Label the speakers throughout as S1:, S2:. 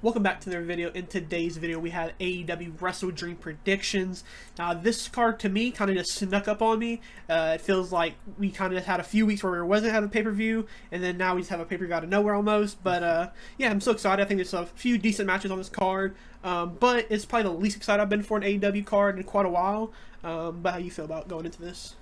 S1: Welcome back to another video. In today's video, we have AEW WrestleDream predictions. Now, this card to me kind of just snuck up on me. It feels like we kind of had a few weeks where we wasn't having a pay-per-view, and then now we just have a pay-per-view out of nowhere almost. But yeah, I'm so excited. I think there's a few decent matches on this card, but it's probably the least excited I've been for an AEW card in quite a while. But how you feel about going into this?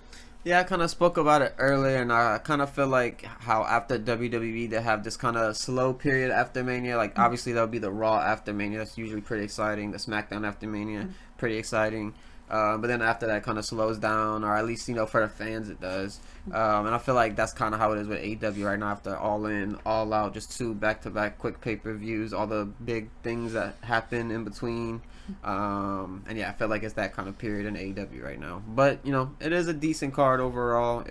S2: Yeah, I kind of spoke about it earlier, and I kind of feel like how after WWE they have this kind of slow period after Mania. Like, obviously, there'll be the Raw after Mania. That's usually pretty exciting. The SmackDown after Mania, pretty exciting. But then after that, kind of slows down, or at least, you know, for the fans, it does. And I feel like that's kind of how it is with AEW right now after All In, All Out, just two back-to-back quick pay-per-views, all the big things that happen in between. And yeah, I feel like it's that kind of period in AEW right now. But, you know, it is a decent card overall.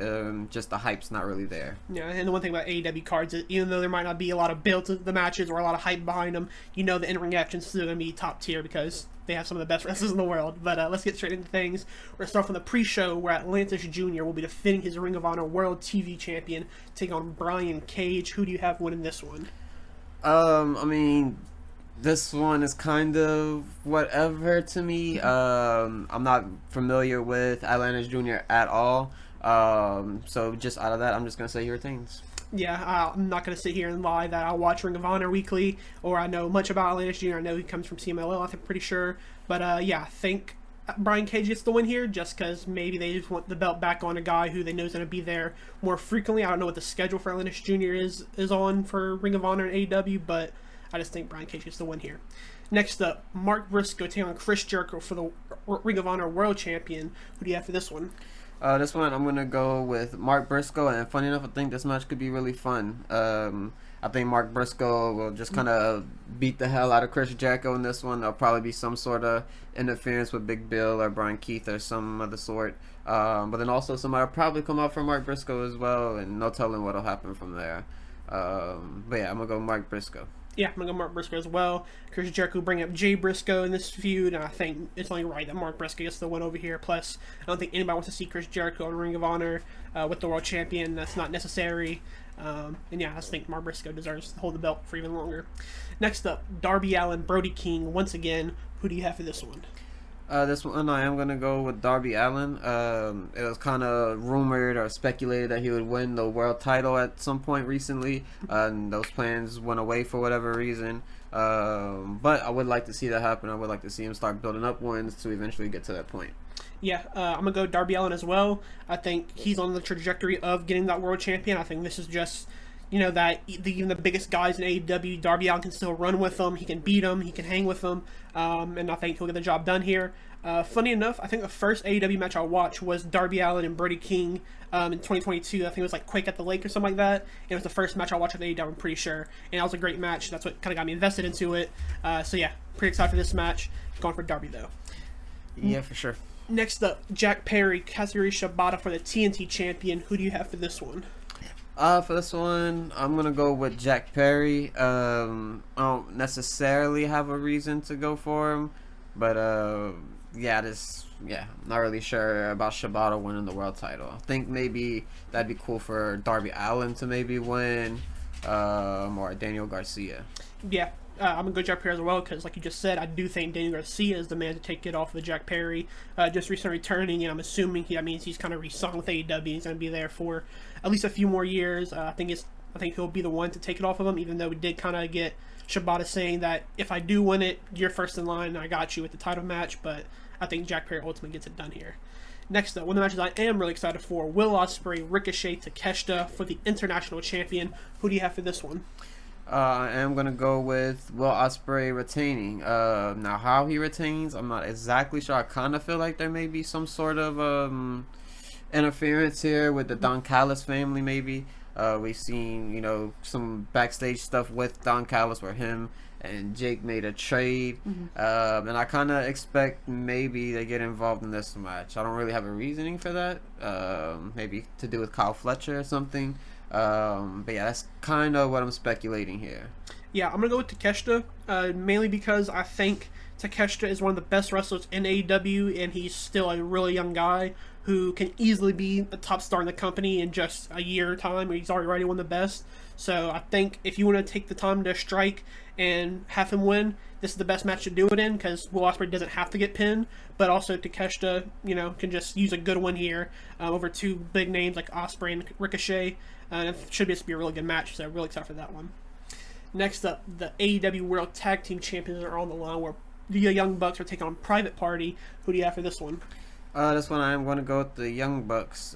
S2: Just the hype's not really there.
S1: Yeah, and the one thing about AEW cards is even though there might not be a lot of build to the matches or a lot of hype behind them, you know the in-ring action's still going to be top tier because they have some of the best wrestlers in the world. But let's get straight into things. We're going to start from the pre-show where Atlantis Jr. will be defending his Ring of Honor World TV Champion, taking on Brian Cage. Who do you have winning this one?
S2: I mean, this one is kind of whatever to me. I'm not familiar with Atlantis Jr. at all. So just out of that, I'm just going to say he retains.
S1: Yeah, I'm not going to sit here and lie that I watch Ring of Honor weekly or I know much about Atlantis Jr. I know he comes from CMLL, I'm pretty sure. But yeah, I think Brian Cage gets the win here just because maybe they just want the belt back on a guy who they know is going to be there more frequently. I don't know what the schedule for Atlantis Jr. is on for Ring of Honor and AEW, but I just think Brian Cage gets the win here. Next up, Mark Briscoe taking on Chris Jericho for the Ring of Honor World Champion. Who do you have for this one?
S2: This one, I'm going to go with Mark Briscoe, and funny enough, I think this match could be really fun. I think Mark Briscoe will just kind of beat the hell out of Chris Jericho in this one. There'll probably be some sort of interference with Big Bill or Brian Keith or some other sort. But then also somebody will probably come out for Mark Briscoe as well, and no telling what'll happen from there. But yeah, I'm going to go Mark Briscoe.
S1: Yeah, I'm going to go Mark Briscoe as well. Chris Jericho bring up Jay Briscoe in this feud, and I think it's only right that Mark Briscoe gets the win over here. Plus, I don't think anybody wants to see Chris Jericho in Ring of Honor with the World Champion. That's not necessary. And yeah, I just think Mark Briscoe deserves to hold the belt for even longer. Next up, Darby Allin, Brody King. Once again, who do you have for this one?
S2: This one I am going to go with Darby Allin. It was kind of rumored or speculated that he would win the world title at some point recently. And those plans went away for whatever reason. But I would like to see that happen. I would like to see him start building up wins to eventually get to that point.
S1: Yeah, I'm going to go Darby Allin as well. I think he's on the trajectory of getting that world champion. I think this is just, you know, that even the biggest guys in AEW, Darby Allin can still run with them. He can beat them. He can hang with them. And I think he'll get the job done here. Funny enough, I think the first AEW match I watched was Darby Allin and Brody King in 2022. I think it was like Quake at the Lake or something like that. It was the first match I watched with AEW, I'm pretty sure. And that was a great match. That's what kind of got me invested into it. So yeah, pretty excited for this match. Going for Darby, though.
S2: Yeah, for sure.
S1: Next up, Jack Perry, Katsuyori Shibata for the TNT Champion. Who do you have for this one?
S2: For this one, I'm going to go with Jack Perry. I don't necessarily have a reason to go for him. But, yeah, I'm not really sure about Shibata winning the world title. I think maybe that'd be cool for Darby Allin to maybe win, or Daniel Garcia.
S1: Yeah. I'm going to go Jack Perry as well because, like you just said, I do think Daniel Garcia is the man to take it off of Jack Perry. Just recently returning, and I'm assuming that means he's kind of re-signed with AEW. He's going to be there for at least a few more years. I think he'll be the one to take it off of him, even though we did kind of get Shibata saying that if I do win it, you're first in line, and I got you with the title match. But I think Jack Perry ultimately gets it done here. Next up, one of the matches I am really excited for, Will Osprey, Ricochet, Takeshita for the International Champion. Who do you have for this one?
S2: I am going to go with Will Ospreay retaining. Now, how he retains, I'm not exactly sure. I kind of feel like there may be some sort of interference here with the Don Callis family, maybe. We've seen, you know, some backstage stuff with Don Callis where him and Jake made a trade. And I kind of expect maybe they get involved in this match. I don't really have a reasoning for that. Maybe to do with Kyle Fletcher or something. But yeah, that's kind of what I'm speculating here.
S1: Yeah, I'm going to go with Takeshita, mainly because I think Takeshita is one of the best wrestlers in AEW, and he's still a really young guy who can easily be a top star in the company in just a year time. He's already one of the best. So I think if you want to take the time to strike and have him win, this is the best match to do it in because Will Ospreay doesn't have to get pinned, but also Takeshita, can just use a good one here over two big names like Osprey and Ricochet. And it should just be a really good match, so I'm really excited for that one. Next up, the AEW World Tag Team Champions are on the line, where the Young Bucks are taking on Private Party. Who do you have for this one?
S2: This one I'm going to go with the Young Bucks.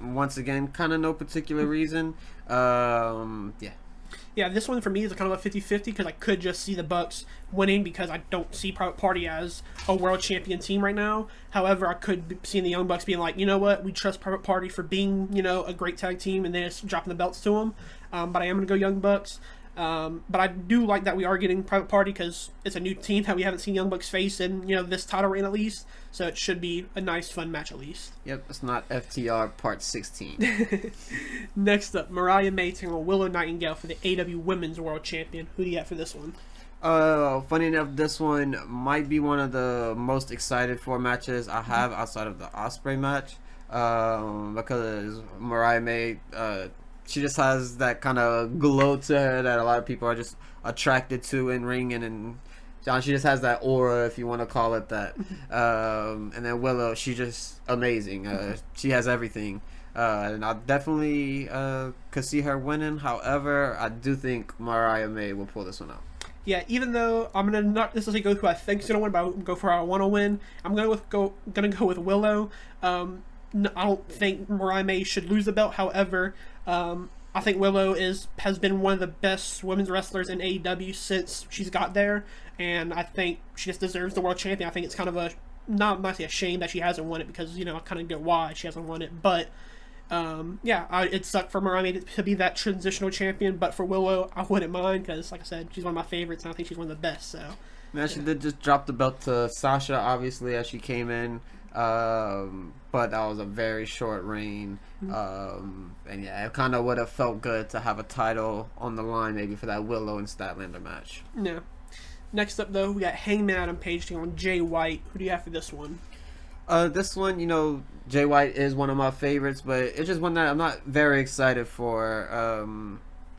S2: Once again, kind of no particular reason.
S1: Yeah, this one for me is kind of a 50-50 because I could just see the Bucks winning because I don't see Private Party as a world champion team right now. However, I could see the Young Bucks being like, you know what, we trust Private Party for being, a great tag team, and then just dropping the belts to them. But I am going to go Young Bucks. But I do like that we are getting Private Party because it's a new team that we haven't seen Young Bucks face in, this title reign at least. So it should be a nice, fun match at least.
S2: Yep, it's not FTR Part 16.
S1: Next up, Mariah May taking on Willow Nightingale for the AEW Women's World Champion. Who do you have for this one?
S2: Funny enough, this one might be one of the most excited for matches I have outside of the Osprey match. Because Mariah May, she just has that kind of glow to her that a lot of people are just attracted to in ring, and she just has that aura, if you want to call it that. And then Willow, she's just amazing. She has everything. And I definitely could see her winning. However, I do think Mariah May will pull this one out.
S1: Yeah, even though I'm gonna not necessarily go who I think is gonna win, but I'll go for how I want to win. I'm gonna go with Willow. I don't think Mariah May should lose the belt. However, I think Willow has been one of the best women's wrestlers in AEW since she's got there, and I think she just deserves the world champion. I think it's kind of not a shame that she hasn't won it because I kind of get why she hasn't won it, but it sucked for Mariah May to be that transitional champion. But for Willow, I wouldn't mind because, like I said, she's one of my favorites, and I think she's one of the best. So,
S2: man, she did just drop the belt to Sasha, obviously, as she came in. But that was a very short reign. And yeah, it kind of would have felt good to have a title on the line maybe for that Willow and Statlander match.
S1: Yeah. Next up, though, we got Hangman Adam Page taking on Jay White. Who do you have for this one?
S2: This one, Jay White is one of my favorites, but it's just one that I'm not very excited for.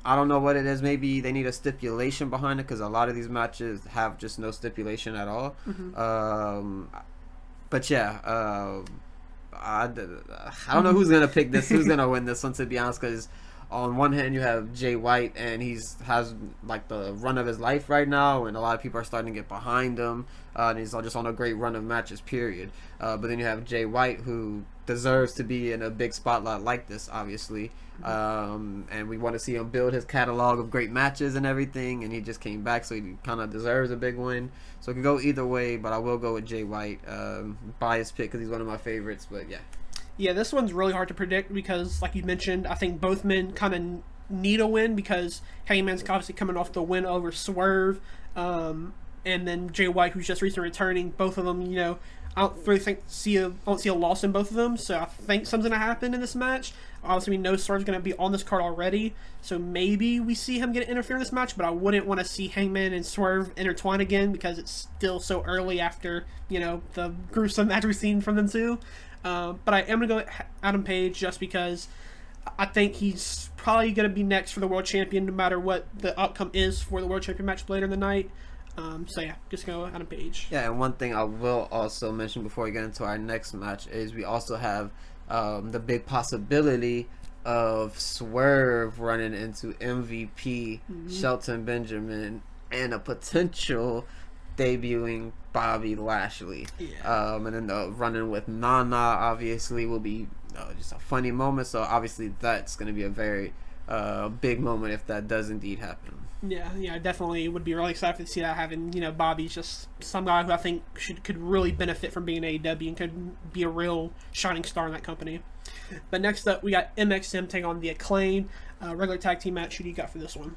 S2: I don't know what it is. Maybe they need a stipulation behind it because a lot of these matches have just no stipulation at all. But yeah, I don't know who's gonna pick this, who's gonna win this one, to be honest. Because on one hand you have Jay White, and has like the run of his life right now, and a lot of people are starting to get behind him. And he's just on a great run of matches, period. But then you have Jay White, who deserves to be in a big spotlight like this, obviously. And we want to see him build his catalog of great matches and everything, and he just came back, so he kind of deserves a big win. So it could go either way, but I will go with Jay White. Biased pick because he's one of my favorites, but yeah.
S1: Yeah, this one's really hard to predict because, like you mentioned, I think both men kind of need a win because Hangman's obviously coming off the win over Swerve, and then Jay White, who's just recently returning. Both of them, I don't really see a loss in both of them, so I think something's going to happen in this match. Obviously, we know Swerve's going to be on this card already, so maybe we see him get interfered in this match, but I wouldn't want to see Hangman and Swerve intertwine again because it's still so early after, the gruesome match we've seen from them two. But I am going to go with Adam Page just because I think he's probably going to be next for the World Champion no matter what the outcome is for the World Champion match later in the night. So yeah, just go Adam Page.
S2: Yeah, and one thing I will also mention before we get into our next match is we also have the big possibility of Swerve running into MVP Shelton Benjamin and a potential debuting Bobby Lashley.
S1: Yeah.
S2: And then the running with Nana obviously will be just a funny moment. So obviously that's going to be a very big moment if that does indeed happen.
S1: Yeah, I definitely would be really excited to see that having, Bobby's just some guy who I think could really benefit from being AEW and could be a real shining star in that company. But next up, we got MXM taking on the Acclaim regular tag team match. Who do you got for this one?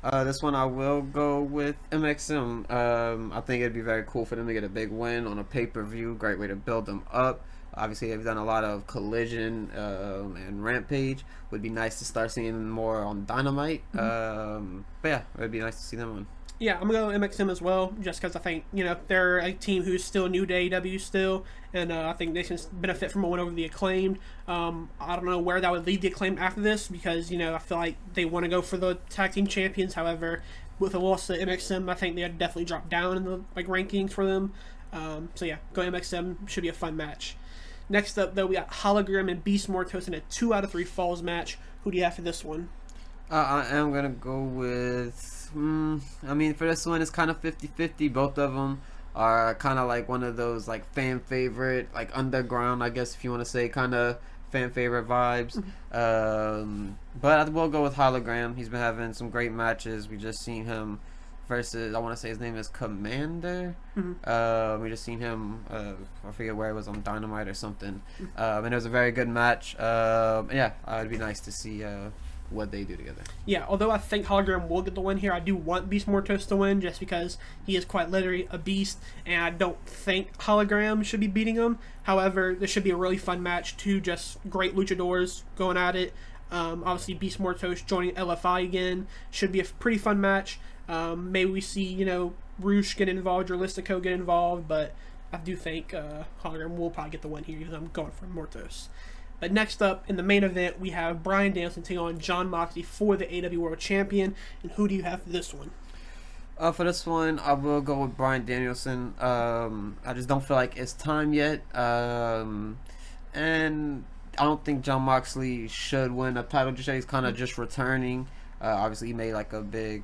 S2: This one I will go with MXM. I think it'd be very cool for them to get a big win on a pay-per-view. Great way to build them up. Obviously, they've done a lot of Collision and Rampage. Would be nice to start seeing more on Dynamite. But yeah, it would be nice to see them on.
S1: Yeah, I'm going to go MXM as well, just because I think, they're a team who's still new to AEW still, and I think they can benefit from a win over the Acclaimed. I don't know where that would lead the Acclaimed after this, because, I feel like they want to go for the tag team champions. However, with a loss to MXM, I think they would definitely drop down in the rankings for them. So yeah, go MXM, should be a fun match. Next up, though, we got Hologram and Beast Mortos in a 2 out of 3 falls match. Who do you have for this one?
S2: I am going to go with... I mean, for this one, it's kind of 50-50. Both of them are kind of like one of those like fan favorite, like underground, I guess if you want to say, kind of fan favorite vibes. But I will go with Hologram. He's been having some great matches. We just seen him versus, I want to say his name is Commander. We just seen him, I forget where it was, on Dynamite or something. And it was a very good match. Yeah, it'd be nice to see what they do together.
S1: Yeah, although I think Hologram will get the win here, I do want Beast Mortos to win just because he is quite literally a beast, and I don't think Hologram should be beating him. However, this should be a really fun match. Two just great luchadors going at it. Obviously, Beast Mortos joining LFI again should be a pretty fun match. Maybe we see, Roosh get involved, or Listico get involved, but I do think Hologram will probably get the win here because I'm going for Mortos. But next up, in the main event, we have Bryan Danielson taking on Jon Moxley for the AEW World Champion. And who do you have for this one?
S2: For this one, I will go with Bryan Danielson. I just don't feel like it's time yet. And I don't think Jon Moxley should win a title just yet. He's kind of just returning. Obviously, he made like a big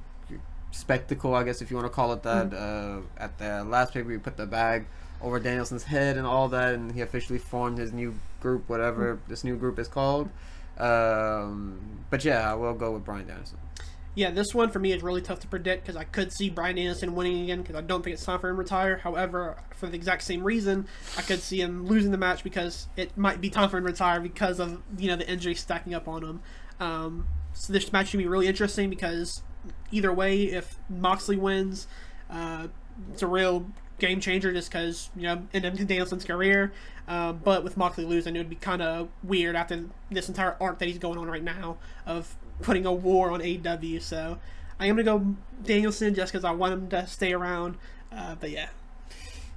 S2: spectacle, I guess if you want to call it that. At the last paper, he put the bag over Danielson's head and all that, and he officially formed his new group, whatever this new group is called. But yeah, I will go with Bryan Danielson.
S1: Yeah, this one for me is really tough to predict because I could see Bryan Danielson winning again because I don't think it's time for him to retire. However, for the exact same reason, I could see him losing the match because it might be time for him to retire because of the injury stacking up on him. So this match should be really interesting because either way, if Moxley wins, it's a real game changer just because, end of Danielson's career. But with Moxley losing, it would be kind of weird after this entire arc that he's going on right now of putting a war on AEW. So I am going to go Danielson just because I want him to stay around. But yeah.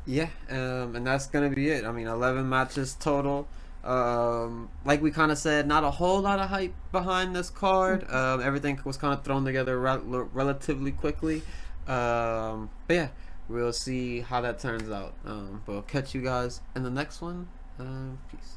S2: Yeah, and that's going to be it. I mean, 11 matches total. Like we kind of said, not a whole lot of hype behind this card. Everything was kind of thrown together relatively quickly. But yeah, we'll see how that turns out. But we'll catch you guys in the next one. Peace.